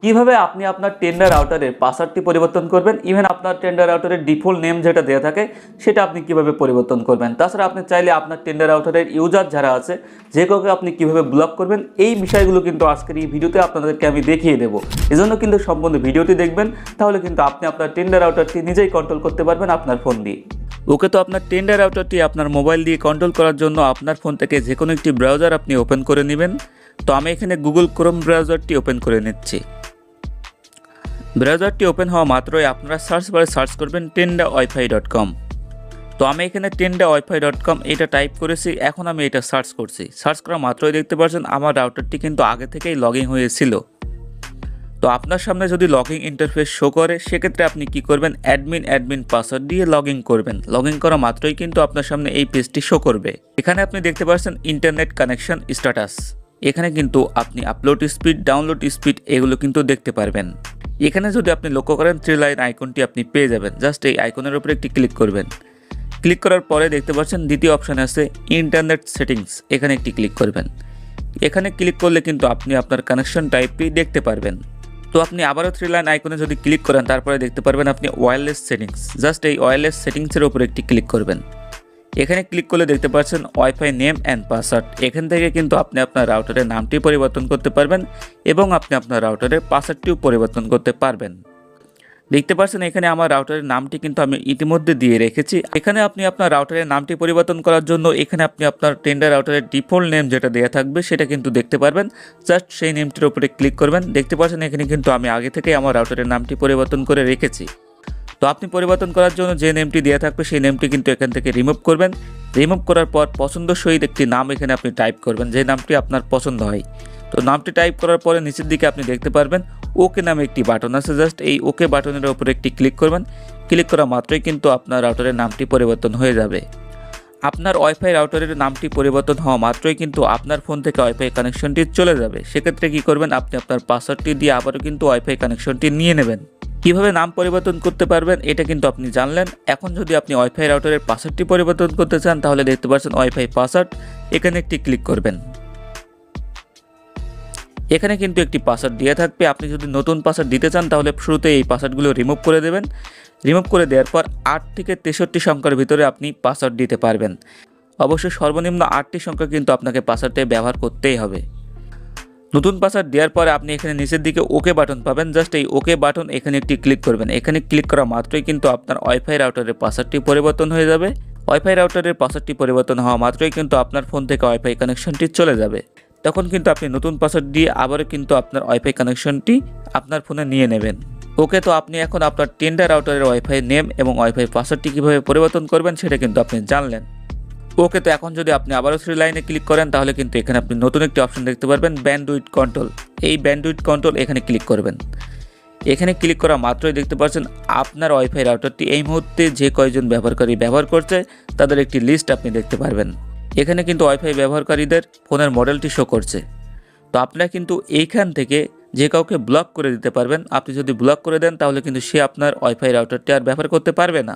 কিভাবে আপনি আপনার টেন্ডার রাউটারের পাসওয়ার্ডটি পরিবর্তন করবেন, ইভেন আপনার টেন্ডার রাউটারের ডিফল্ট নেম যেটা দেওয়া থাকে সেটা আপনি কিভাবে পরিবর্তন করবেন। তাছাড়া আপনি চাইলে আপনার টেন্ডার রাউটারের ইউজার যারা আছে যে কাউকে আপনি কিভাবে ব্লক করবেন, এই বিষয়গুলো কিন্তু আজকের এই ভিডিওতে আপনাদেরকে আমি দেখিয়ে দেবো। এজন্য কিন্তু সম্পূর্ণ ভিডিওটি দেখবেন, তাহলে কিন্তু আপনি আপনার টেন্ডার রাউটারটি নিজেই কন্ট্রোল করতে পারবেন আপনার ফোন দিয়ে। ওকে, তো আপনার টেন্ডার রাউটারটি আপনার মোবাইল দিয়ে কন্ট্রোল করার জন্য আপনার ফোন থেকে যে কোনো একটি ব্রাউজার আপনি ওপেন করে নেবেন। তো আমি এখানে গুগল ক্রোম ব্রাউজারটি ওপেন করে নিচ্ছি। ব্রাউজারটি ওপেন হওয়া মাত্রই আপনারা সার্চ বারে সার্চ করবেন tendawifi.com। তো আমি এখানে tendawifi.com এটা টাইপ করেছি, এখন আমি এটা সার্চ করছি। সার্চ করা মাত্রই দেখতে পাচ্ছেন আমার রাউটারটি কিন্তু আগে থেকেই লগ ইন হয়েছিল। তো আপনার সামনে যদি লগ ইন ইন্টারফেস শো করে, সেক্ষেত্রে আপনি কি করবেন, অ্যাডমিন পাসওয়ার্ড দিয়ে লগ ইন করবেন। লগ ইন করা মাত্রই কিন্তু আপনার সামনে এই পেজটি শো করবে। এখানে আপনি দেখতে পাচ্ছেন ইন্টারনেট কানেকশন স্ট্যাটাস। এখানে কিন্তু আপনি আপলোড স্পিড, ডাউনলোড স্পিড এগুলো কিন্তু দেখতে পারবেন। এখানে যদি আপনি লক্ষ্য করেন 3 লাইন আইকনটি আপনি পেয়ে যাবেন। জাস্ট এই আইকনের উপরে একটি ক্লিক করবেন। ক্লিক করার পরে দেখতে পাচ্ছেন দ্বিতীয় অপশানে আছে ইন্টারনেট সেটিংস, এখানে একটি ক্লিক করবেন। এখানে ক্লিক করলে কিন্তু আপনি আপনার কানেকশন টাইপটি দেখতে পারবেন। তো আপনি আবারও 3 লাইন আইকনে যদি ক্লিক করেন, তারপরে দেখতে পারবেন আপনি ওয়্যারলেস সেটিংস। জাস্ট এই ওয়্যারলেস সেটিংসের উপরে একটি ক্লিক করবেন। এখানে ক্লিক করলে দেখতে পাচ্ছেন ওয়াইফাই নেম অ্যান্ড পাসওয়ার্ড। এখান থেকে কিন্তু আপনি আপনার রাউটারের নামটি পরিবর্তন করতে পারবেন এবং আপনি আপনার রাউটারের পাসওয়ার্ডটিও পরিবর্তন করতে পারবেন। দেখতে পাচ্ছেন এখানে আমার রাউটারের নামটি কিন্তু আমি ইতিমধ্যে দিয়ে রেখেছি। এখানে আপনি আপনার রাউটারের নামটি পরিবর্তন করার জন্য এখানে আপনি আপনার টেন্ডার রাউটারের ডিফল্ট নেম যেটা দেওয়া থাকবে সেটা কিন্তু দেখতে পারবেন। জাস্ট সেই নেমটির উপরে ক্লিক করবেন। দেখতে পাচ্ছেন এখানে কিন্তু আমি আগে থেকে আমার রাউটারের নামটি পরিবর্তন করে রেখেছি। তো আপনি পরিবর্তন করার জন্য যে নেমটি দেওয়া থাকবে সেই নেমটি কিন্তু এখান থেকে রিমুভ করবেন। রিমুভ করার পর পছন্দসই একটি নাম এখানে আপনি টাইপ করবেন, যে নামটি আপনার পছন্দ হয়। তো নামটি টাইপ করার পরে নিচের দিকে আপনি দেখতে পারবেন ওকে নামে একটি বাটন আছে। জাস্ট এই ওকে বাটনের উপরে একটি ক্লিক করবেন। ক্লিক করা মাত্রই কিন্তু আপনার রাউটারের নামটি পরিবর্তন হয়ে যাবে। আপনার ওয়াইফাই রাউটারের নামটি পরিবর্তন হওয়া মাত্রই কিন্তু আপনার ফোন থেকে ওয়াইফাই কানেকশনটি চলে যাবে। সেক্ষেত্রে কী করবেন, আপনি আপনার পাসওয়ার্ডটি দিয়ে আবারও কিন্তু ওয়াইফাই কানেকশনটি নিয়ে নেবেন। কিভাবে নাম পরিবর্তন করতে পারবেন এটা কিন্তু আপনি জানলেন। এখন যদি আপনি ওয়াইফাই রাউটারের পাসওয়ার্ডটি পরিবর্তন করতে চান, তাহলে দেখতে পাচ্ছেন ওয়াইফাই পাসওয়ার্ড, এখানে একটি ক্লিক করবেন। এখানে কিন্তু একটি পাসওয়ার্ড দেওয়া থাকবে। আপনি যদি নতুন পাসওয়ার্ড দিতে চান, তাহলে শুরুতে এই পাসওয়ার্ডগুলো রিমুভ করে দেবেন। রিমুভ করে দেওয়ার পর 8 থেকে 63 সংখ্যার ভিতরে আপনি পাসওয়ার্ড দিতে পারবেন। অবশ্যই সর্বনিম্ন 8টি সংখ্যা কিন্তু আপনাকে পাসওয়ার্ডটি ব্যবহার করতেই হবে। নতুন পাসওয়ার্ড দেওয়ার পরে আপনি এখানে নিচের দিকে ওকে বাটন পাবেন। জাস্ট এই ওকে বাটন এখানে একটি ক্লিক করবেন। এখানে ক্লিক করা মাত্রই কিন্তু আপনার ওয়াইফাই রাউটারের পাসওয়ার্ডটি পরিবর্তন হয়ে যাবে। ওয়াইফাই রাউটারের পাসওয়ার্ডটি পরিবর্তন হওয়া মাত্রই কিন্তু আপনার ফোন থেকে ওয়াইফাই কানেকশনটি চলে যাবে। তখন কিন্তু আপনি নতুন পাসওয়ার্ড দিয়ে আবারও কিন্তু আপনার ওয়াইফাই কানেকশনটি আপনার ফোনে নিয়ে নেবেন। ওকে, তো আপনি এখন আপনার টেন্ডার রাউটারের ওয়াইফাই নেম এবং ওয়াইফাই পাসওয়ার্ডটি কীভাবে পরিবর্তন করবেন সেটা কিন্তু আপনি জানলেন। ওকে, তো এখন যদি আপনি আবারও 3 লাইনে ক্লিক করেন, তাহলে কিন্তু এখানে আপনি নতুন একটি অপশন দেখতে পারবেন, ব্যান্ডউইথ কন্ট্রোল। এই ব্যান্ডউইথ কন্ট্রোল এখানে ক্লিক করবেন। এখানে ক্লিক করা মাত্রই দেখতে পাচ্ছেন আপনার ওয়াইফাই রাউটারটি এই মুহূর্তে যে কয়জন ব্যবহারকারী ব্যবহার করছে তাদের একটি লিস্ট আপনি দেখতে পারবেন। এখানে কিন্তু ওয়াইফাই ব্যবহারকারীদের ফোনের মডেলটি শো করছে। তো আপনারা কিন্তু এইখান থেকে যে কাউকে ব্লক করে দিতে পারবেন। আপনি যদি ব্লক করে দেন, তাহলে কিন্তু সে আপনার ওয়াইফাই রাউটারটি আর ব্যবহার করতে পারবে না।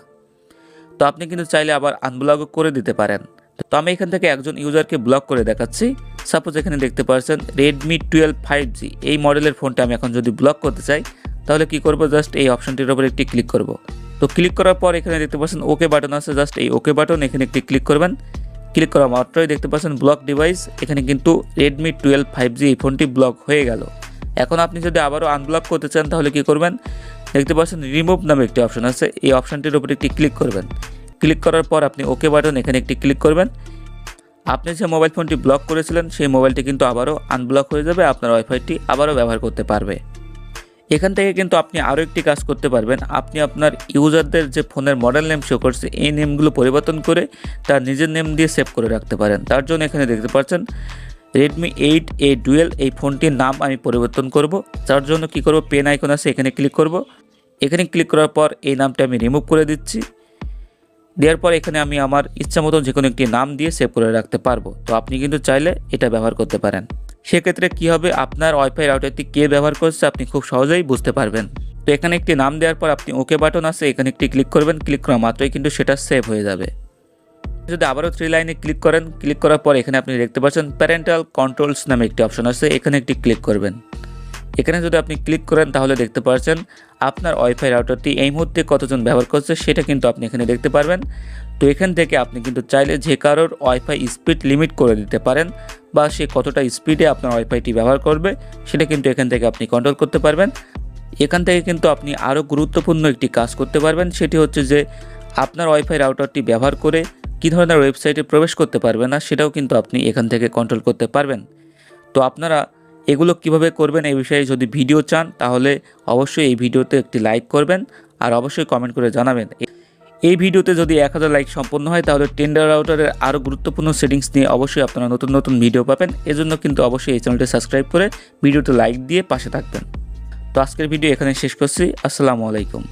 তো আপনি কিন্তু চাইলে আবার আনব্লকও করে দিতে পারেন। তো আমি এখান থেকে একজন ইউজারকে ব্লক করে দেখাচ্ছি। সাপোজ এখানে দেখতে পাচ্ছেন Redmi 12 5G, এই মডেলের ফোনটা আমি এখন যদি ব্লক করতে চাই, তাহলে কি করব, জাস্ট এই অপশনটির উপর একটি ক্লিক করব। তো ক্লিক করার পর এখানে দেখতে পাচ্ছেন ওকে বাটন আছে। জাস্ট এই ওকে বাটন এখানে একটি ক্লিক করবেন। ক্লিক করা মাত্রই দেখতে পাচ্ছেন ব্লক ডিভাইস, এখানে কিন্তু Redmi 12 5G এই ফোনটি ব্লক হয়ে গেল। এখন আপনি যদি আবারও আনব্লক করতে চান, তাহলে কি করবেন, দেখতে পাচ্ছেন রিমুভ নামে একটি অপশন আছে। এই অপশনটির উপর একটি ক্লিক করবেন। ক্লিক করার পর আপনি ওকে বাটন এখানে একটি ক্লিক করবেন। আপনি যে মোবাইল ফোনটি ব্লক করেছিলেন সেই মোবাইলটি কিন্তু আবারও আনব্লক হয়ে যাবে, আপনার ওয়াইফাইটি আবারও ব্যবহার করতে পারবে। এখান থেকে কিন্তু আপনি আরও একটি কাজ করতে পারবেন। আপনি আপনার ইউজারদের যে ফোনের মডেল নেম শো করছে এই নেমগুলো পরিবর্তন করে তার নিজের নেম দিয়ে সেভ করে রাখতে পারেন। তার জন্য এখানে দেখতে পাচ্ছেন Redmi 8A Dual, এই ফোনটির নাম আমি পরিবর্তন করব। যার জন্য কি করব, পেন আইকন আছে এখানে ক্লিক করব। এখানে ক্লিক করার পর এই নামটা আমি রিমুভ করে দিচ্ছি। দেওয়ার পর এখানে আমি আমার ইচ্ছা মতো যে কোনো একটি নাম দিয়ে সেভ করে রাখতে পারবো। তো আপনি কিন্তু চাইলে এটা ব্যবহার করতে পারেন। সেক্ষেত্রে কি হবে, আপনার ওয়াইফাই রাউটারটি কে ব্যবহার করছে আপনি খুব সহজেই বুঝতে পারবেন। তো এখানে একটি নাম দেওয়ার পর আপনি ওকে বাটন আছে এখানে একটি ক্লিক করবেন। ক্লিক করা মাত্রই কিন্তু সেটা সেভ হয়ে যাবে। যদি আবারও 3 লাইনে ক্লিক করেন, ক্লিক করার পর এখানে আপনি দেখতে পাচ্ছেন প্যারেন্টাল কন্ট্রোলস নামে একটি অপশন আছে, এখানে একটি ক্লিক করবেন। এখানে যদি আপনি ক্লিক করেন তাহলে দেখতে পাচ্ছেন আপনার ওয়াইফাই রাউটারটি এই মুহূর্তে কতজন ব্যবহার করছে সেটা কিন্তু আপনি এখানে দেখতে পারবেন। তো এখান থেকে আপনি কিন্তু চাইলে যে কারোর ওয়াইফাই স্পিড লিমিট করে দিতে পারেন বা সে কতটা স্পিডে আপনার ওয়াইফাইটি ব্যবহার করবে সেটা কিন্তু এখান থেকে আপনি কন্ট্রোল করতে পারবেন। এখান থেকে কিন্তু আপনি আরও গুরুত্বপূর্ণ একটি কাজ করতে পারবেন, সেটি হচ্ছে যে আপনার ওয়াইফাই রাউটারটি ব্যবহার করে কী ধরনের ওয়েবসাইটে প্রবেশ করতে পারবে না সেটাও কিন্তু আপনি এখান থেকে কন্ট্রোল করতে পারবেন। তো আপনারা এগুলো কিভাবে করবেন এই বিষয়ে যদি ভিডিও চান তাহলে অবশ্যই এই ভিডিওতে একটি লাইক করবেন আর অবশ্যই কমেন্ট করে জানাবেন। এই ভিডিওতে যদি 1000 লাইক সম্পন্ন হয় তাহলে টেন্ডার রাউটারের আরও গুরুত্বপূর্ণ সেটিংস নিয়ে অবশ্যই আপনারা নতুন নতুন ভিডিও পাবেন। এজন্য কিন্তু অবশ্যই এই চ্যানেলটি সাবস্ক্রাইব করে ভিডিওতে লাইক দিয়ে পাশে থাকবেন। তো আজকের ভিডিও এখানে শেষ করছি। আসসালামু আলাইকুম।